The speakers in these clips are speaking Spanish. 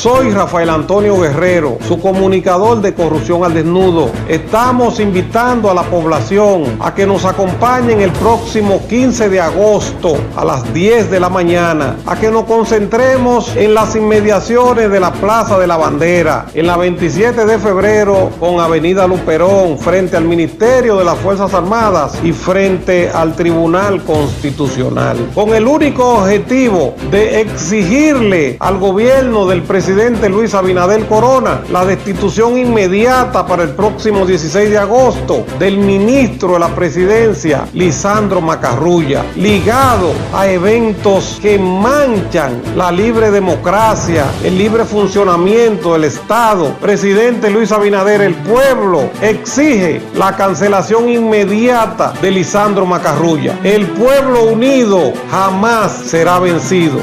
Soy Rafael Antonio Guerrero, su comunicador de Corrupción al Desnudo. Estamos invitando a la población a que nos acompañen el próximo 15 de agosto a las 10 de la mañana, a que nos concentremos en las inmediaciones de la Plaza de la Bandera, en la 27 de febrero con Avenida Luperón, frente al Ministerio de las Fuerzas Armadas y frente al Tribunal Constitucional, con el único objetivo de exigirle al gobierno del presidente Luis Abinader Corona la destitución inmediata para el próximo 16 de agosto del ministro de la presidencia, Lisandro Macarrulla, ligado a eventos que manchan la libre democracia, el libre funcionamiento del Estado. Presidente Luis Abinader, el pueblo exige la cancelación inmediata de Lisandro Macarrulla. El pueblo unido jamás será vencido.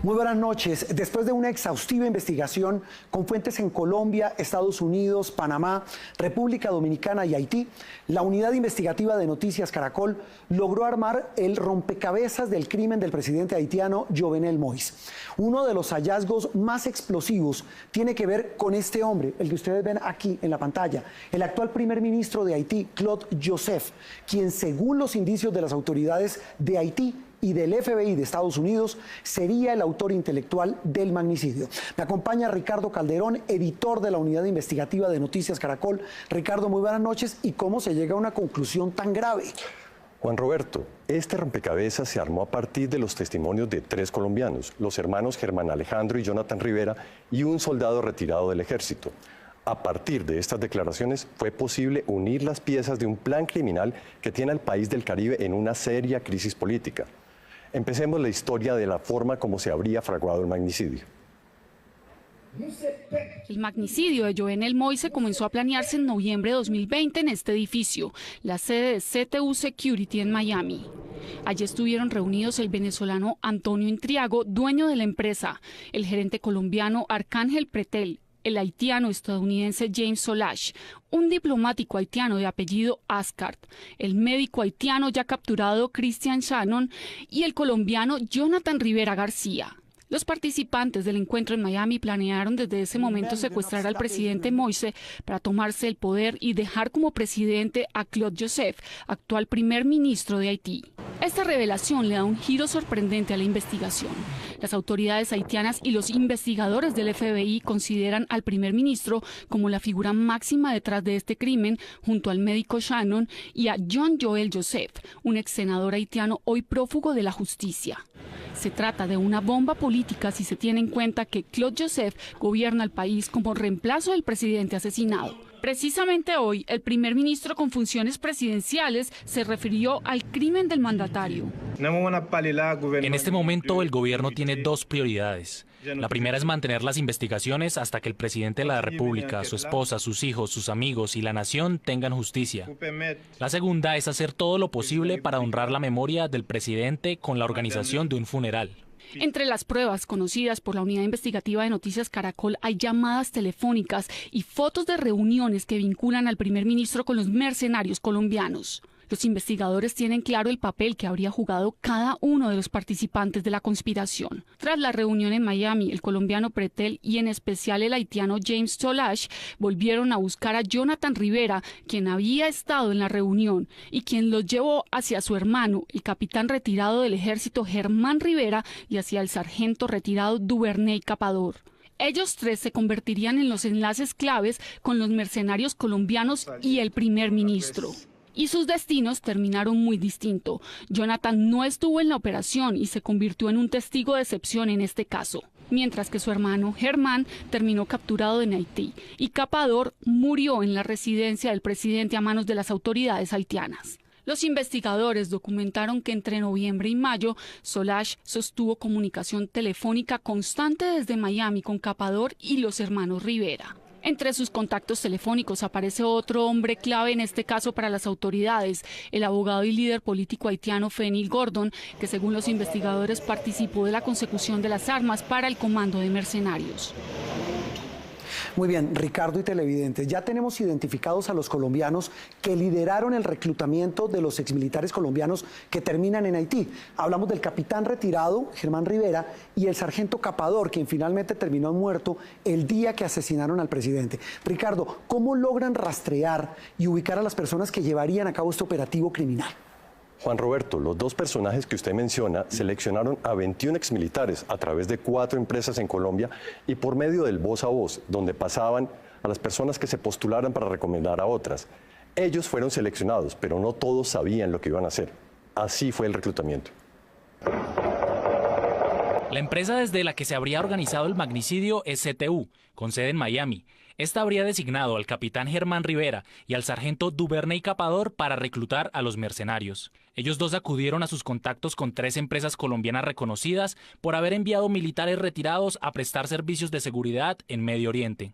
Muy buenas noches. Después de una exhaustiva investigación con fuentes en Colombia, Estados Unidos, Panamá, República Dominicana y Haití, la unidad investigativa de Noticias Caracol logró armar el rompecabezas del crimen del presidente haitiano Jovenel Moïse. Uno de los hallazgos más explosivos tiene que ver con este hombre, el que ustedes ven aquí en la pantalla, el actual primer ministro de Haití, Claude Joseph, quien según los indicios de las autoridades de Haití y del FBI de Estados Unidos, sería el autor intelectual del magnicidio. Me acompaña Ricardo Calderón, editor de la unidad investigativa de Noticias Caracol. Ricardo, muy buenas noches. ¿Y cómo se llega a una conclusión tan grave? Juan Roberto, este rompecabezas se armó a partir de los testimonios de 3 colombianos, los hermanos Germán Alejandro y Jonathan Rivera, y un soldado retirado del ejército. A partir de estas declaraciones fue posible unir las piezas de un plan criminal que tiene al país del Caribe en una seria crisis política. Empecemos la historia de la forma como se habría fraguado el magnicidio. El magnicidio de Jovenel Moïse comenzó a planearse en noviembre de 2020 en este edificio, la sede de CTU Security en Miami. Allí estuvieron reunidos el venezolano Antonio Intriago, dueño de la empresa, el gerente colombiano Arcángel Pretel, el haitiano-estadounidense James Solash, un diplomático haitiano de apellido Ascart, el médico haitiano ya capturado Christian Shannon y el colombiano Jonathan Rivera García. Los participantes del encuentro en Miami planearon desde ese momento secuestrar al presidente Moïse para tomarse el poder y dejar como presidente a Claude Joseph, actual primer ministro de Haití. Esta revelación le da un giro sorprendente a la investigación. Las autoridades haitianas y los investigadores del FBI consideran al primer ministro como la figura máxima detrás de este crimen, junto al médico Shannon y a John Joel Joseph, un ex senador haitiano hoy prófugo de la justicia. Se trata de una bomba política si se tiene en cuenta que Claude Joseph gobierna el país como reemplazo del presidente asesinado. Precisamente hoy, el primer ministro con funciones presidenciales se refirió al crimen del mandatario. En este momento, el gobierno tiene 2 prioridades. La primera es mantener las investigaciones hasta que el presidente de la República, su esposa, sus hijos, sus amigos y la nación tengan justicia. La segunda es hacer todo lo posible para honrar la memoria del presidente con la organización de un funeral. Entre las pruebas conocidas por la unidad investigativa de Noticias Caracol hay llamadas telefónicas y fotos de reuniones que vinculan al primer ministro con los mercenarios colombianos. Los investigadores tienen claro el papel que habría jugado cada uno de los participantes de la conspiración. Tras la reunión en Miami, el colombiano Pretel y en especial el haitiano James Solash volvieron a buscar a Jonathan Rivera, quien había estado en la reunión y quien los llevó hacia su hermano, el capitán retirado del ejército Germán Rivera, y hacia el sargento retirado Duvernay Capador. Ellos 3 se convertirían en los enlaces claves con los mercenarios colombianos y el primer ministro. Y sus destinos terminaron muy distinto. Jonathan no estuvo en la operación y se convirtió en un testigo de excepción en este caso, mientras que su hermano Germán terminó capturado en Haití y Capador murió en la residencia del presidente a manos de las autoridades haitianas. Los investigadores documentaron que entre noviembre y mayo, Solash sostuvo comunicación telefónica constante desde Miami con Capador y los hermanos Rivera. Entre sus contactos telefónicos aparece otro hombre clave en este caso para las autoridades, el abogado y líder político haitiano Fenil Gordon, que según los investigadores participó de la consecución de las armas para el comando de mercenarios. Muy bien, Ricardo y televidentes, ya tenemos identificados a los colombianos que lideraron el reclutamiento de los exmilitares colombianos que terminan en Haití. Hablamos del capitán retirado, Germán Rivera, y el sargento Capador, quien finalmente terminó muerto el día que asesinaron al presidente. Ricardo, ¿cómo logran rastrear y ubicar a las personas que llevarían a cabo este operativo criminal? Juan Roberto, los dos personajes que usted menciona seleccionaron a 21 exmilitares a través de 4 empresas en Colombia y por medio del voz a voz, donde pasaban a las personas que se postularan para recomendar a otras. Ellos fueron seleccionados, pero no todos sabían lo que iban a hacer. Así fue el reclutamiento. La empresa desde la que se habría organizado el magnicidio es CTU, con sede en Miami. Esta habría designado al capitán Germán Rivera y al sargento Duvernay Capador para reclutar a los mercenarios. Ellos dos acudieron a sus contactos con 3 empresas colombianas reconocidas por haber enviado militares retirados a prestar servicios de seguridad en Medio Oriente.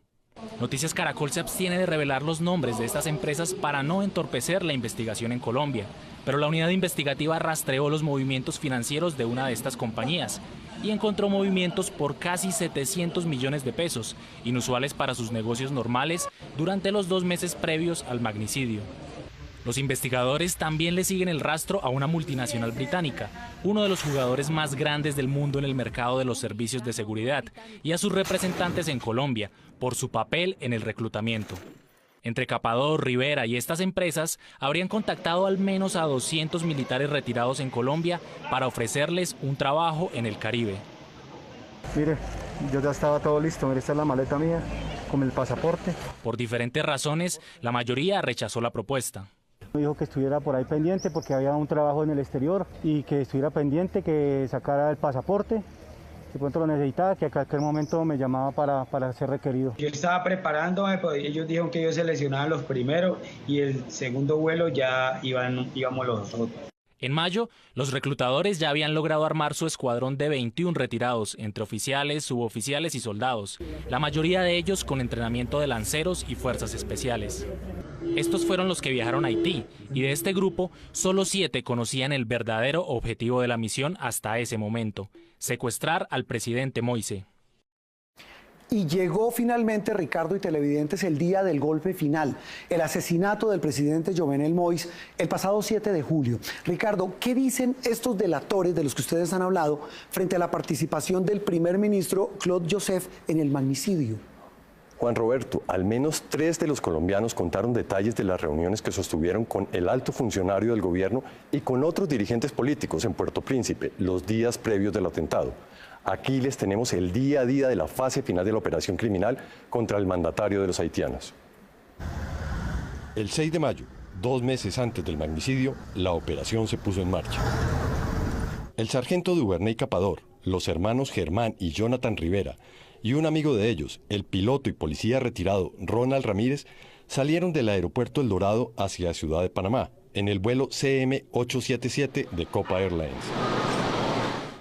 Noticias Caracol se abstiene de revelar los nombres de estas empresas para no entorpecer la investigación en Colombia, pero la unidad investigativa rastreó los movimientos financieros de una de estas compañías y encontró movimientos por casi 700 millones de pesos, inusuales para sus negocios normales durante los 2 meses previos al magnicidio. Los investigadores también le siguen el rastro a una multinacional británica, uno de los jugadores más grandes del mundo en el mercado de los servicios de seguridad, y a sus representantes en Colombia, por su papel en el reclutamiento. Entre Capador, Rivera y estas empresas habrían contactado al menos a 200 militares retirados en Colombia para ofrecerles un trabajo en el Caribe. Mire, yo ya estaba todo listo, mire, esta es la maleta mía con el pasaporte. Por diferentes razones, la mayoría rechazó la propuesta. Me dijo que estuviera por ahí pendiente porque había un trabajo en el exterior y que estuviera pendiente, que sacara el pasaporte. De pronto lo necesitaba, que a cualquier momento me llamaba para ser requerido. Yo estaba preparándome, pues ellos dijeron que ellos seleccionaban los primeros y el segundo vuelo ya íbamos los otros. En mayo, los reclutadores ya habían logrado armar su escuadrón de 21 retirados, entre oficiales, suboficiales y soldados, la mayoría de ellos con entrenamiento de lanceros y fuerzas especiales. Estos fueron los que viajaron a Haití, y de este grupo, solo 7 conocían el verdadero objetivo de la misión hasta ese momento: secuestrar al presidente Moise. Y llegó finalmente, Ricardo y televidentes, el día del golpe final, el asesinato del presidente Jovenel Moïse el pasado 7 de julio. Ricardo, ¿qué dicen estos delatores de los que ustedes han hablado frente a la participación del primer ministro Claude Joseph en el magnicidio? Juan Roberto, al menos 3 de los colombianos contaron detalles de las reuniones que sostuvieron con el alto funcionario del gobierno y con otros dirigentes políticos en Puerto Príncipe los días previos del atentado. Aquí les tenemos el día a día de la fase final de la operación criminal contra el mandatario de los haitianos. El 6 de mayo, 2 meses antes del magnicidio, la operación se puso en marcha. El sargento Duvernay Capador, los hermanos Germán y Jonathan Rivera y un amigo de ellos, el piloto y policía retirado Ronald Ramírez, salieron del aeropuerto El Dorado hacia Ciudad de Panamá, en el vuelo CM-877 de Copa Airlines.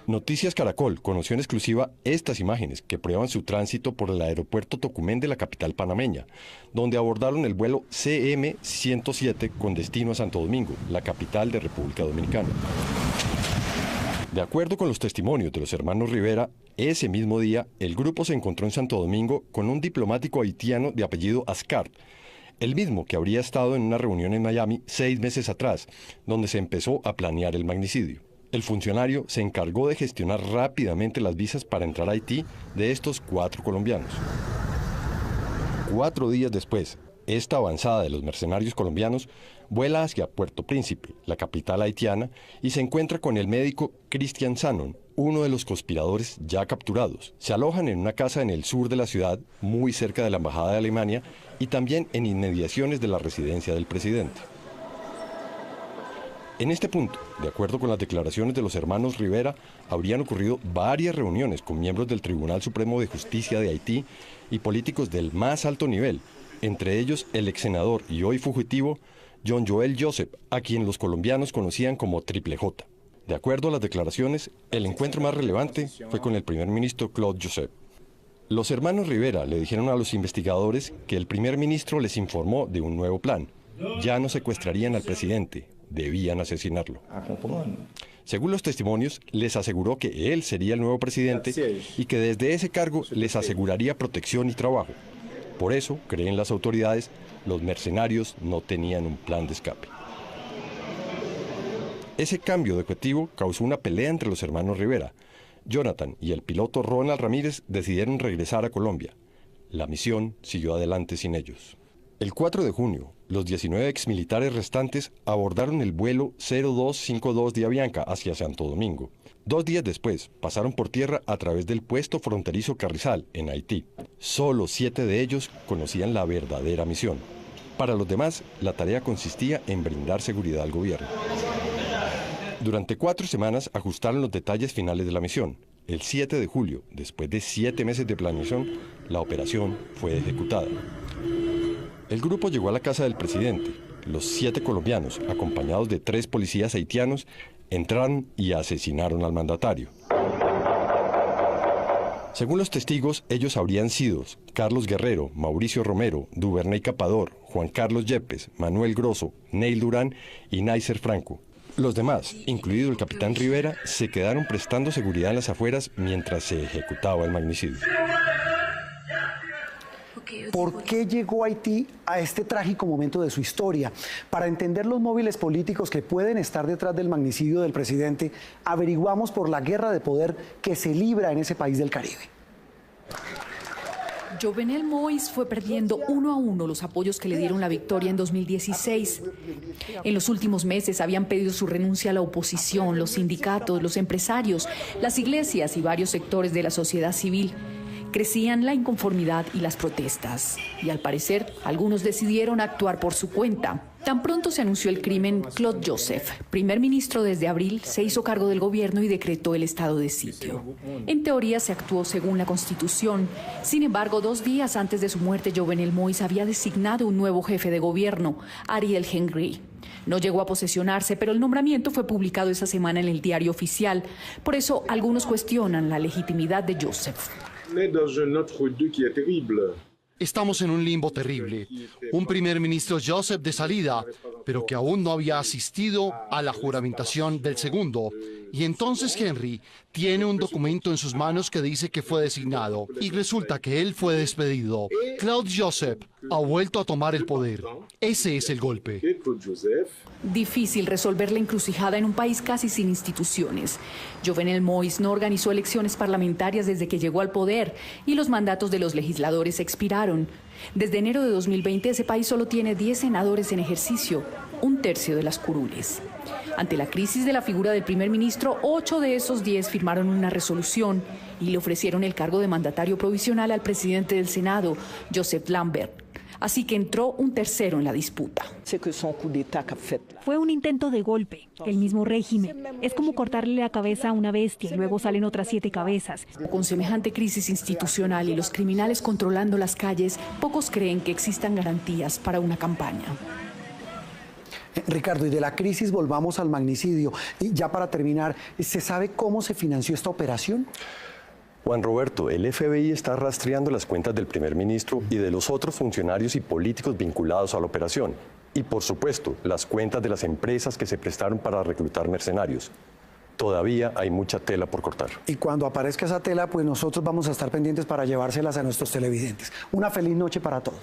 Noticias Caracol conoció en exclusiva estas imágenes que prueban su tránsito por el aeropuerto Tocumen de la capital panameña, donde abordaron el vuelo CM-107 con destino a Santo Domingo, la capital de República Dominicana. De acuerdo con los testimonios de los hermanos Rivera, ese mismo día el grupo se encontró en Santo Domingo con un diplomático haitiano de apellido Ascart, el mismo que habría estado en una reunión en Miami 6 meses atrás, donde se empezó a planear el magnicidio. El funcionario se encargó de gestionar rápidamente las visas para entrar a Haití de estos 4 colombianos. 4 días después, esta avanzada de los mercenarios colombianos vuela hacia Puerto Príncipe, la capital haitiana, y se encuentra con el médico Christian Sanon, uno de los conspiradores ya capturados. Se alojan en una casa en el sur de la ciudad, muy cerca de la embajada de Alemania, y también en inmediaciones de la residencia del presidente. En este punto, de acuerdo con las declaraciones de los hermanos Rivera, habrían ocurrido varias reuniones con miembros del Tribunal Supremo de Justicia de Haití y políticos del más alto nivel, entre ellos el ex senador y hoy fugitivo John Joel Joseph, a quien los colombianos conocían como Triple J. De acuerdo a las declaraciones, el encuentro más relevante fue con el primer ministro Claude Joseph. Los hermanos Rivera le dijeron a los investigadores que el primer ministro les informó de un nuevo plan. Ya no secuestrarían al presidente, debían asesinarlo. Según los testimonios, les aseguró que él sería el nuevo presidente y que desde ese cargo les aseguraría protección y trabajo. Por eso, creen las autoridades, los mercenarios no tenían un plan de escape. Ese cambio de objetivo causó una pelea entre los hermanos Rivera. Jonathan y el piloto Ronald Ramírez decidieron regresar a Colombia. La misión siguió adelante sin ellos. El 4 de junio, los 19 exmilitares restantes abordaron el vuelo 0252 de Avianca hacia Santo Domingo. 2 días después, pasaron por tierra a través del puesto fronterizo Carrizal, en Haití. Solo 7 de ellos conocían la verdadera misión. Para los demás, la tarea consistía en brindar seguridad al gobierno. Durante 4 semanas ajustaron los detalles finales de la misión. El 7 de julio, después de 7 meses de planeación, la operación fue ejecutada. El grupo llegó a la casa del presidente. Los 7 colombianos, acompañados de 3 policías haitianos, entraron y asesinaron al mandatario. Según los testigos, ellos habrían sido Carlos Guerrero, Mauricio Romero, Duvernay Capador, Juan Carlos Yepes, Manuel Grosso, Neil Durán y Naiser Franco. Los demás, incluido el capitán Rivera, se quedaron prestando seguridad en las afueras mientras se ejecutaba el magnicidio. ¿Por qué llegó Haití a este trágico momento de su historia? Para entender los móviles políticos que pueden estar detrás del magnicidio del presidente, averiguamos por la guerra de poder que se libra en ese país del Caribe. Jovenel Moïse fue perdiendo 1 a 1 los apoyos que le dieron la victoria en 2016. En los últimos meses habían pedido su renuncia a la oposición, los sindicatos, los empresarios, las iglesias y varios sectores de la sociedad civil. Crecían la inconformidad y las protestas. Y al parecer, algunos decidieron actuar por su cuenta. Tan pronto se anunció el crimen, Claude Joseph, primer ministro desde abril, se hizo cargo del gobierno y decretó el estado de sitio. En teoría se actuó según la Constitución. Sin embargo, 2 días antes de su muerte, Jovenel Moïse había designado un nuevo jefe de gobierno, Ariel Henry. No llegó a posesionarse, pero el nombramiento fue publicado esa semana en el diario oficial. Por eso, algunos cuestionan la legitimidad de Joseph. Estamos en un limbo terrible. Un primer ministro Joseph de salida, pero que aún no había asistido a la juramentación del segundo. Y entonces Henry tiene un documento en sus manos que dice que fue designado. Y resulta que él fue despedido. Claude Joseph ha vuelto a tomar el poder. Ese es el golpe. Difícil resolver la encrucijada en un país casi sin instituciones. Jovenel Moïse no organizó elecciones parlamentarias desde que llegó al poder y los mandatos de los legisladores expiraron. Desde enero de 2020 ese país solo tiene 10 senadores en ejercicio, 1/3 de las curules. Ante la crisis de la figura del primer ministro, 8 de esos 10 firmaron una resolución y le ofrecieron el cargo de mandatario provisional al presidente del Senado, Joseph Lambert. Así que entró un tercero en la disputa. Fue un intento de golpe, el mismo régimen. Es como cortarle la cabeza a una bestia y luego salen otras 7 cabezas. Con semejante crisis institucional y los criminales controlando las calles, pocos creen que existan garantías para una campaña. Ricardo, y de la crisis volvamos al magnicidio. Y ya para terminar, ¿se sabe cómo se financió esta operación? Juan Roberto, el FBI está rastreando las cuentas del primer ministro y de los otros funcionarios y políticos vinculados a la operación. Y, por supuesto, las cuentas de las empresas que se prestaron para reclutar mercenarios. Todavía hay mucha tela por cortar. Y cuando aparezca esa tela, pues nosotros vamos a estar pendientes para llevárselas a nuestros televidentes. Una feliz noche para todos.